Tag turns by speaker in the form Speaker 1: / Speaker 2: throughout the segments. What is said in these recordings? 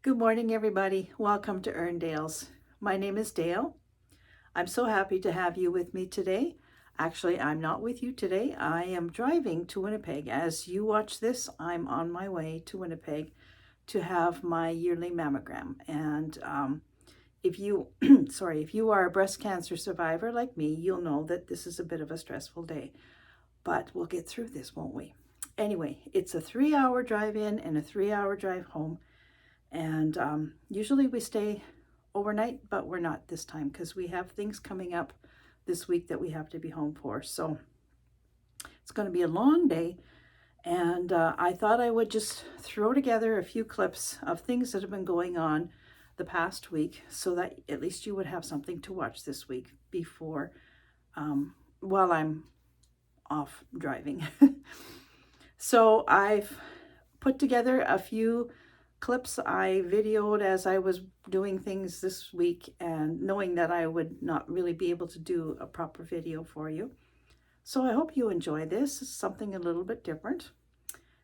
Speaker 1: Good morning, everybody. Welcome to Erndale's. My name is Dale. I'm so happy to have you with me today. Actually, I'm not with you today. I am driving to Winnipeg. As you watch this, I'm on my way to Winnipeg to have my yearly mammogram. And if you, if you are a breast cancer survivor like me, you'll know that this is a bit of a stressful day. But we'll get through this, won't we? Anyway, it's a 3-hour drive in and a 3-hour drive home. And usually we stay overnight, but we're not this time because we have things coming up this week that we have to be home for. So it's going to be a long day. And I thought I would just throw together a few clips of things that have been going on the past week so that at least you would have something to watch this week before, while I'm off driving. So I've put together a few clips I videoed as I was doing things this week and knowing that I would not really be able to do a proper video for you. So I hope you enjoy this. It's something a little bit different.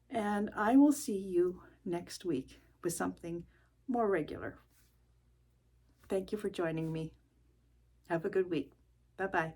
Speaker 1: And I will see you next week with something more regular. Thank you for joining me. Have a good week. Bye-bye.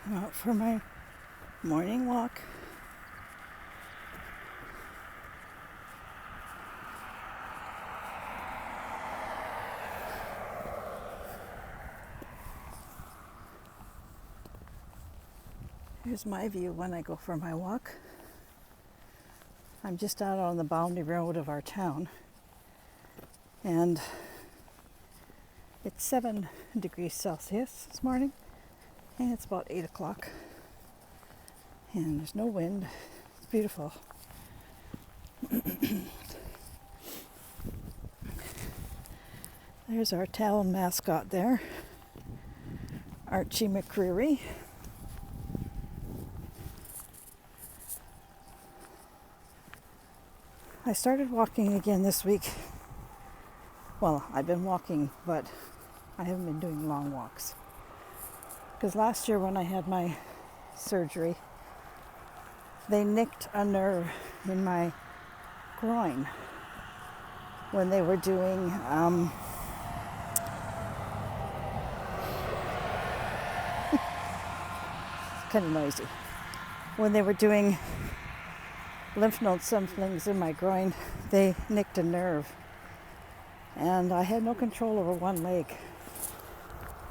Speaker 1: I'm out for my morning walk. Here's my view when I go for my walk. I'm just out on the boundary road of our town, and it's 7 degrees Celsius this morning, and it's about 8 o'clock, and there's no wind. It's beautiful. There's our town mascot there, Archie McCreary. I started walking again this week. Well, I've been walking, but I haven't been doing long walks. Because last year when I had my surgery, they nicked a nerve in my groin when they were doing kind of noisy. When they were doing lymph node samplings in my groin, they nicked a nerve. And I had no control over one leg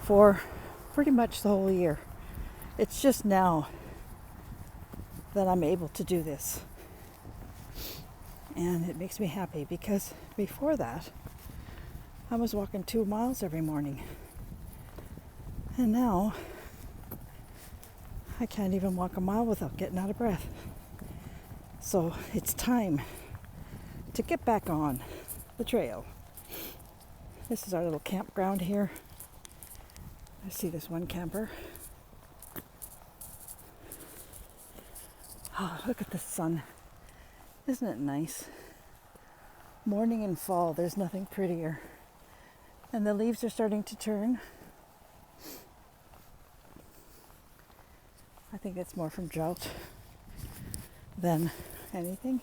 Speaker 1: for pretty much the whole year. It's just now that I'm able to do this. And it makes me happy because before that, I was walking 2 miles every morning. And now, I can't even walk a mile without getting out of breath. So it's time to get back on the trail. This is our little campground here. I see this one camper. Oh, look at the sun. Isn't it nice? Morning and fall, there's nothing prettier. And the leaves are starting to turn. I think it's more from drought than anything.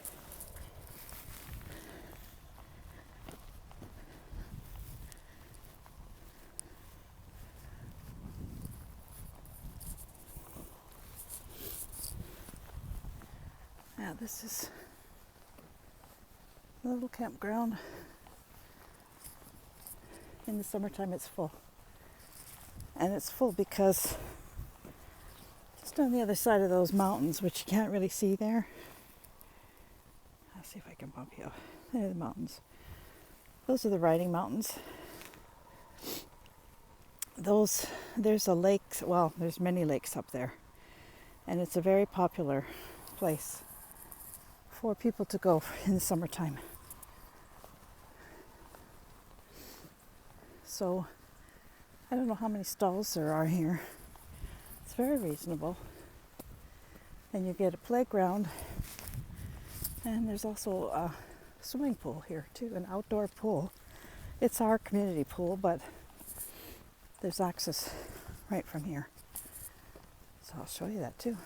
Speaker 1: Yeah, this is a little campground. In the summertime it's full. And it's full because just on the other side of those mountains, which you can't really see there. I'll see if I can bump you up. There are the mountains. Those are the riding mountains. There's a lake, well, there's many lakes up there. And it's a very popular place for people to go in the summertime. So I don't know how many stalls there are here. It's very reasonable. And you get a playground. And there's also a swimming pool here too, an outdoor pool. It's our community pool, but there's access right from here. So I'll show you that too.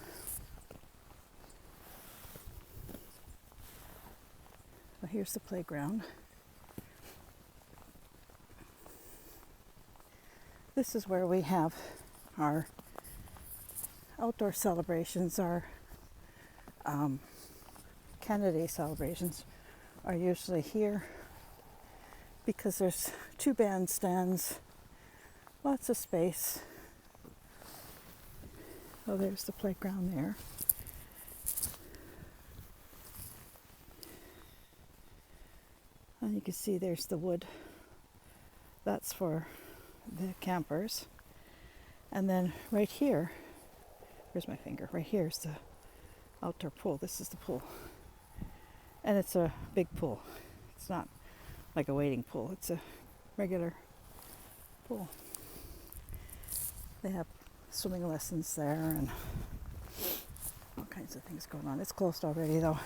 Speaker 1: Well, here's the playground. This is where we have our outdoor celebrations. Our Canada Day celebrations are usually here because there's 2 bandstands, lots of space. Oh, there's the playground there. And you can see there's the wood. That's for the campers. And then right here, where's my finger? Right here is the outdoor pool. This is the pool. And it's a big pool. It's not like a wading pool. It's a regular pool. They have swimming lessons there and all kinds of things going on. It's closed already though.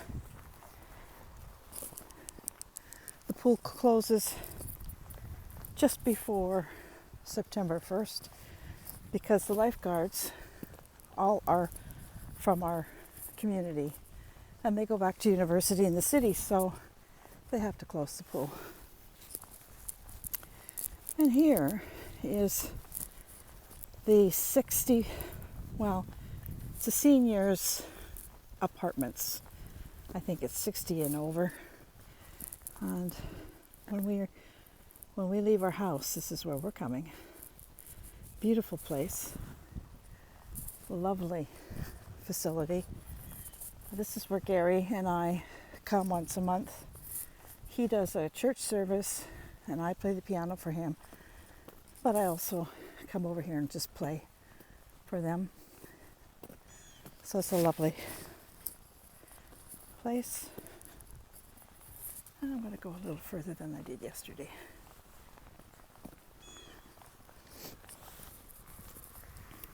Speaker 1: The pool closes just before September 1st because the lifeguards all are from our community and they go back to university in the city, so they have to close the pool. And here is the it's the seniors apartments. I think it's 60 and over. And when we leave our house, this is where we're coming. Beautiful place. Lovely facility. This is where Gary and I come once a month. He does a church service and I play the piano for him. But I also come over here and just play for them. So it's a lovely place. And I'm going to go a little further than I did yesterday.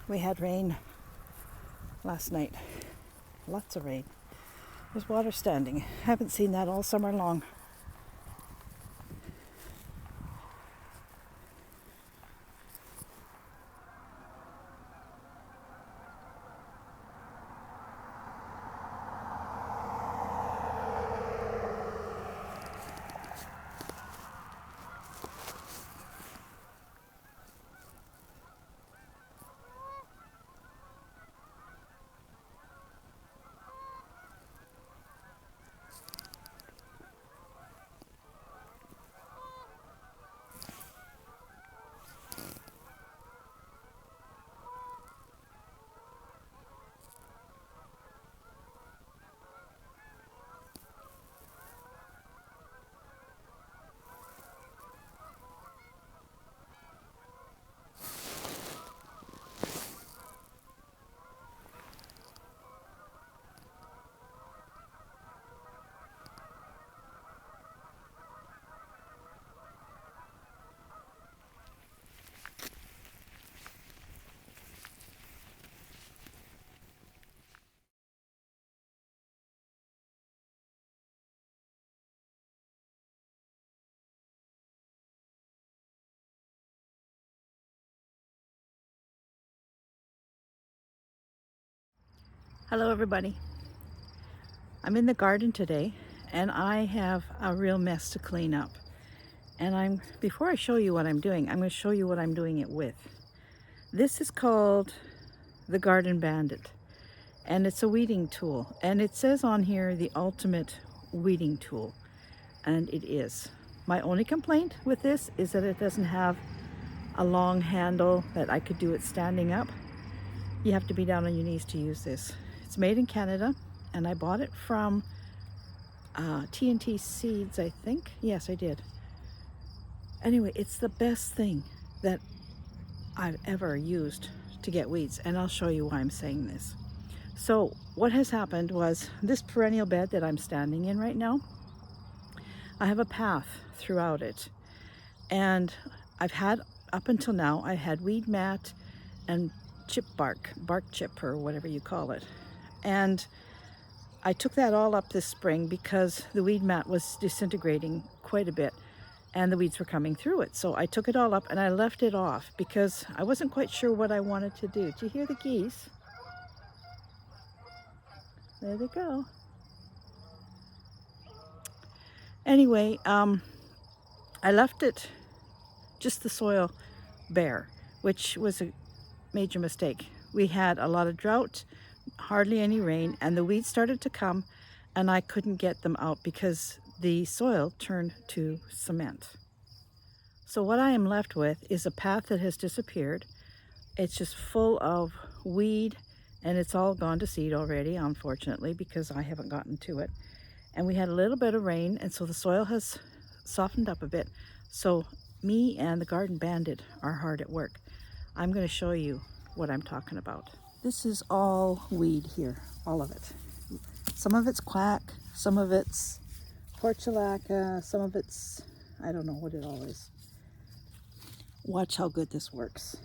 Speaker 1: We had rain last night. Lots of rain. There's water standing. Haven't seen that all summer long. Hello everybody. I'm in the garden today and I have a real mess to clean up. And before I show you what I'm doing, I'm going to show you what I'm doing it with. This is called the Garden Bandit and it's a weeding tool, and it says on here the ultimate weeding tool, and it is. My only complaint with this is that it doesn't have a long handle that I could do it standing up. You have to be down on your knees to use this. It's made in Canada and I bought it from TNT Seeds, I think. Yes, I did. Anyway, it's the best thing that I've ever used to get weeds, and I'll show you why I'm saying this. So what has happened was this perennial bed that I'm standing in right now, I have a path throughout it, and I've had, up until now, I had weed mat and bark chip, or whatever you call it. And I took that all up this spring because the weed mat was disintegrating quite a bit and the weeds were coming through it. So I took it all up and I left it off because I wasn't quite sure what I wanted to do. Do you hear the geese? There they go. Anyway, I left it, just the soil, bare, which was a major mistake. We had a lot of drought, hardly any rain, and the weeds started to come and I couldn't get them out because the soil turned to cement. So what I am left with is a path that has disappeared. It's just full of weed and it's all gone to seed already, unfortunately, because I haven't gotten to it. And we had a little bit of rain, and so the soil has softened up a bit. So me and the Garden Bandit are hard at work. I'm going to show you what I'm talking about. This is all weed here, all of it. Some of it's quack, some of it's portulaca, some of it's, I don't know what it all is. Watch how good this works.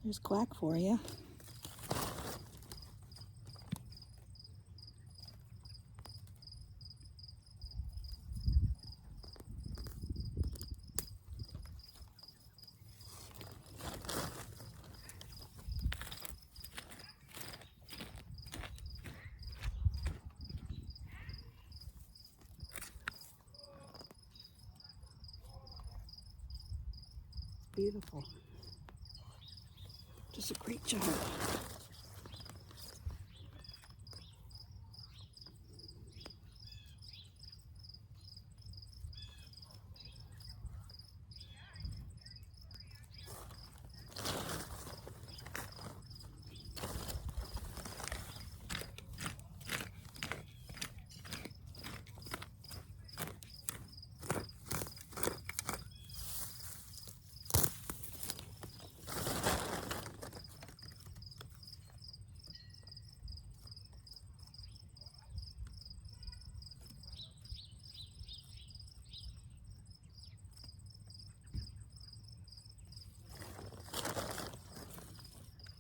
Speaker 1: There's quack for you. Beautiful. Does a great job.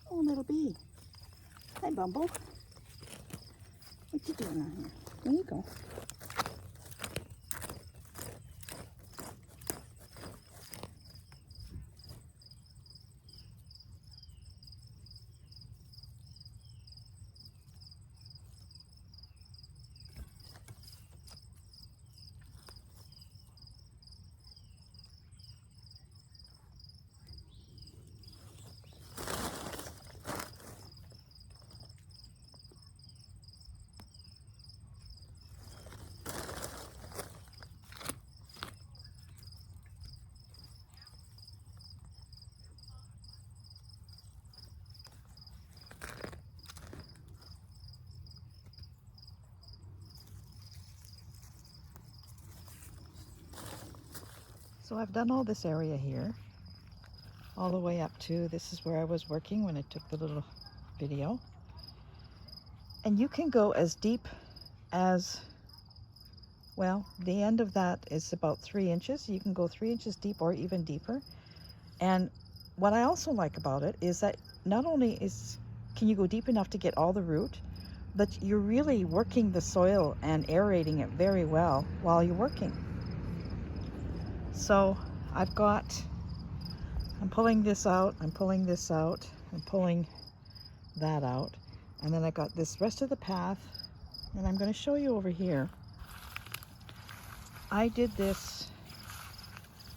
Speaker 1: Oh, little bee. Hi, Bumble. What you doing on here? There you go. So I've done all this area here, all the way up to, this is where I was working when I took the little video. And you can go as deep as, well, the end of that is about 3 inches. You can go 3 inches deep or even deeper. And what I also like about it is that not only can you go deep enough to get all the root, but you're really working the soil and aerating it very well while you're working. So I'm pulling this out, I'm pulling this out, I'm pulling that out. And then I got this rest of the path, and I'm going to show you over here. I did this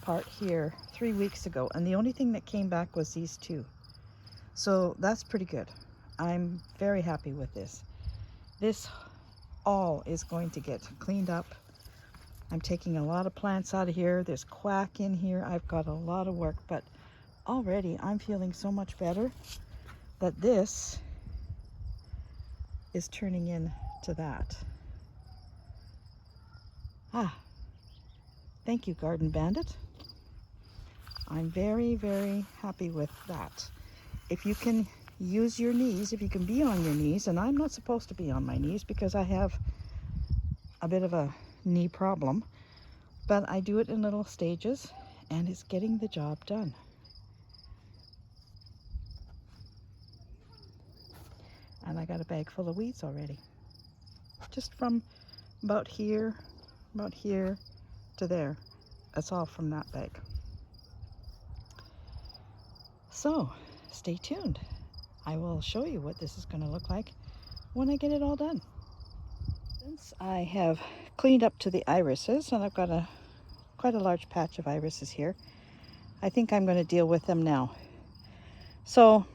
Speaker 1: part here 3 weeks ago, and the only thing that came back was these two. So that's pretty good. I'm very happy with this. This all is going to get cleaned up. I'm taking a lot of plants out of here. There's quack in here. I've got a lot of work, but already I'm feeling so much better that this is turning into that. Thank you, Garden Bandit. I'm very, very happy with that. If you can use your knees, if you can be on your knees, and I'm not supposed to be on my knees because I have a bit of a knee problem, but I do it in little stages, and it's getting the job done. And I got a bag full of weeds already. Just from about here to there. That's all from that bag. So, stay tuned. I will show you what this is going to look like when I get it all done. Since I have cleaned up to the irises, and I've got quite a large patch of irises here, I think I'm going to deal with them now. So,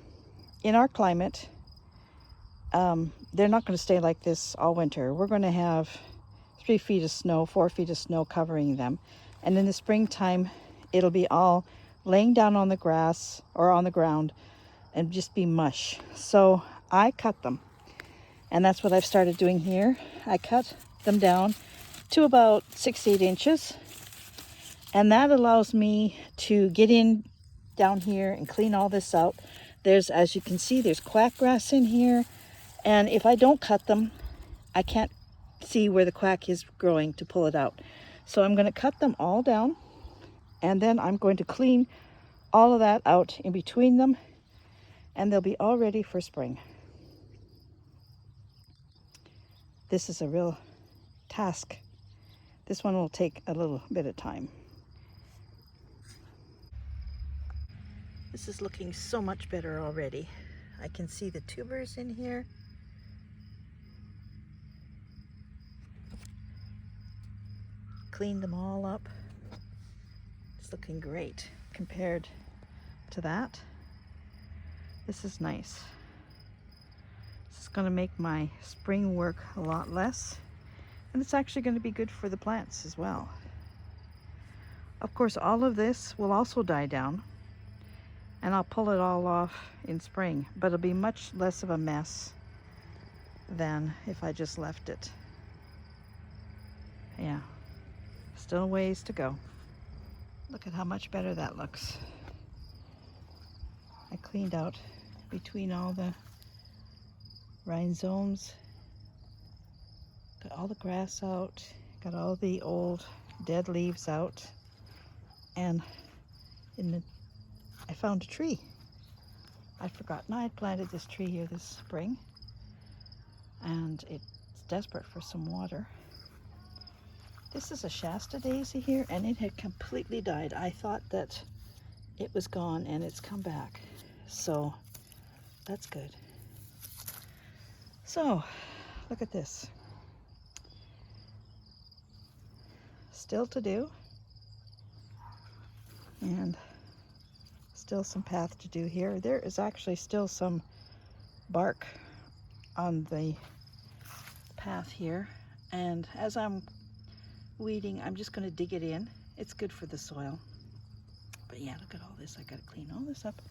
Speaker 1: in our climate, they're not going to stay like this all winter. We're going to have 3 feet of snow, 4 feet of snow covering them. And in the springtime, it'll be all laying down on the grass or on the ground and just be mush. So I cut them. And that's what I've started doing here. I cut them down to about 6 to 8 inches. And that allows me to get in down here and clean all this out. There's, as you can see, there's quack grass in here. And if I don't cut them, I can't see where the quack is growing to pull it out. So I'm going to cut them all down, and then I'm going to clean all of that out in between them, and they'll be all ready for spring. This is a real task. This one will take a little bit of time. This is looking so much better already. I can see the tubers in here. Cleaned them all up. It's looking great compared to that. This is nice. This is going to make my spring work a lot less, and it's actually going to be good for the plants as well. Of course, all of this will also die down, and I'll pull it all off in spring, but it'll be much less of a mess than if I just left it. Yeah, still a ways to go. Look at how much better that looks. I cleaned out between all the rhizomes, got all the grass out, got all the old dead leaves out, and I found a tree. I'd forgotten I had planted this tree here this spring, and it's desperate for some water. This is a Shasta daisy here, and it had completely died. I thought that it was gone, and it's come back. So that's good. So look at this. Still to do, and still some path to do here. There is actually still some bark on the path here, and as I'm weeding, I'm just going to dig it in. It's good for the soil. But yeah, look at all this. I got to clean all this up.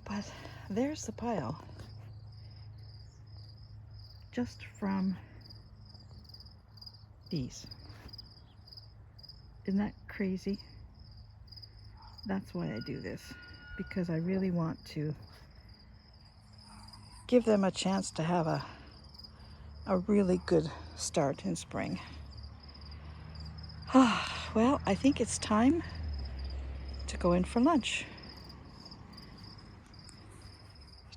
Speaker 1: But there's the pile, just from bees. Isn't that crazy? That's why I do this, because I really want to give them a chance to have a really good start in spring. Well, I think it's time to go in for lunch.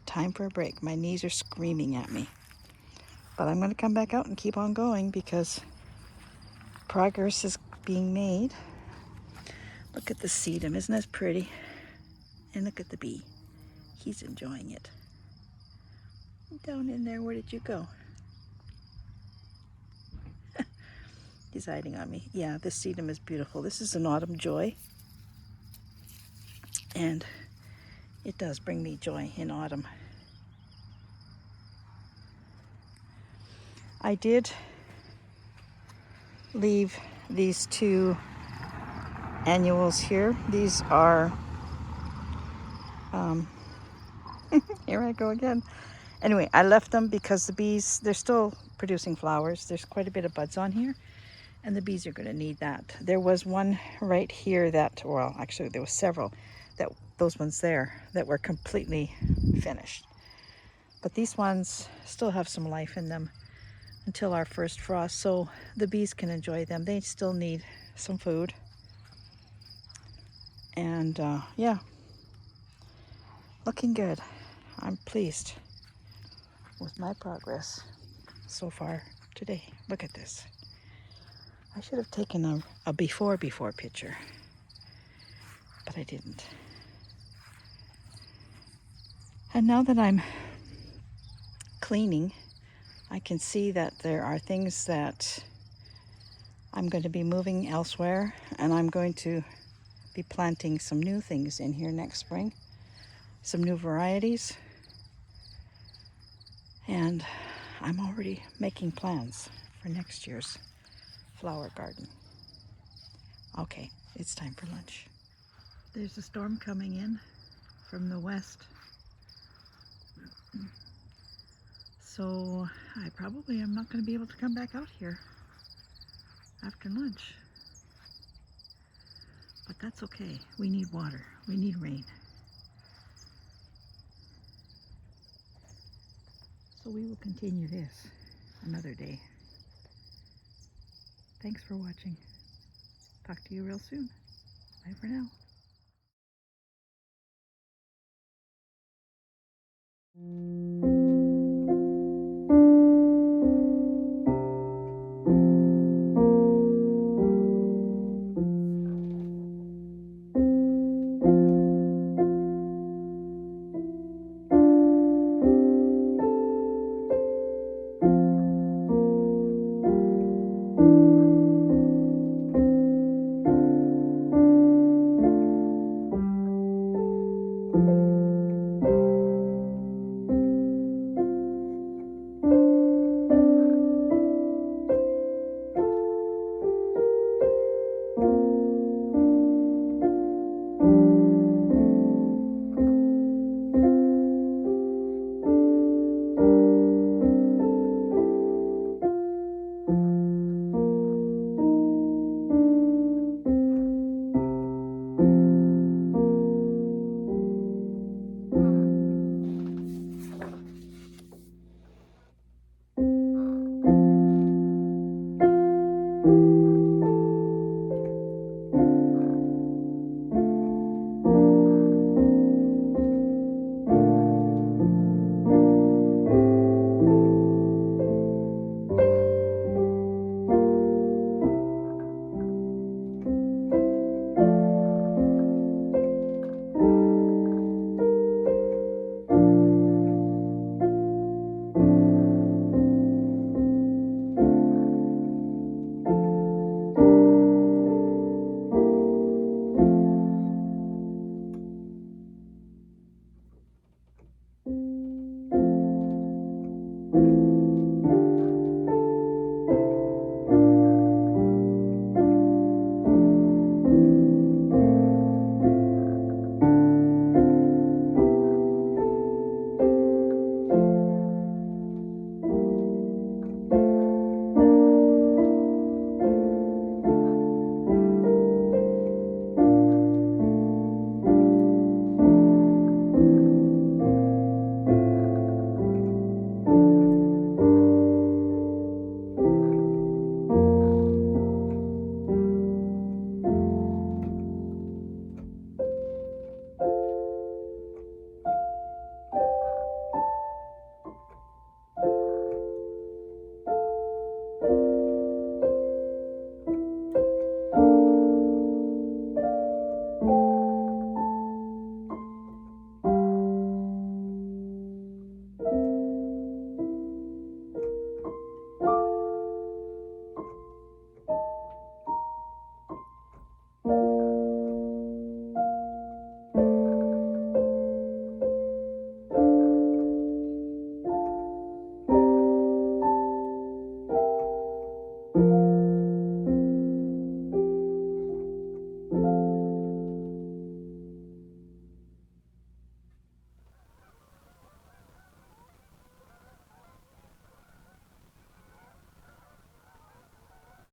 Speaker 1: Time for a break. My knees are screaming at me. But I'm going to come back out and keep on going because progress is being made. Look at the sedum. Isn't that pretty? And look at the bee. He's enjoying it. Down in there, where did you go? He's hiding on me. Yeah, this sedum is beautiful. This is an autumn joy. And it does bring me joy in autumn. I did leave these two annuals here. These are, here I go again. Anyway, I left them because the bees, they're still producing flowers. There's quite a bit of buds on here, and the bees are going to need that. There was one right here that, well, actually there was several, those ones there that were completely finished. But these ones still have some life in them until our first frost, so the bees can enjoy them. They still need some food. And yeah, looking good. I'm pleased with my progress so far today. Look at this. I should have taken a before picture, but I didn't. And now that I'm cleaning, I can see that there are things that I'm going to be moving elsewhere, and I'm going to be planting some new things in here next spring, some new varieties, and I'm already making plans for next year's flower garden. Okay, it's time for lunch. There's a storm coming in from the west, so I probably am not going to be able to come back out here after lunch. But that's okay. We need water. We need rain. So we will continue this another day. Thanks for watching. Talk to you real soon. Bye for now.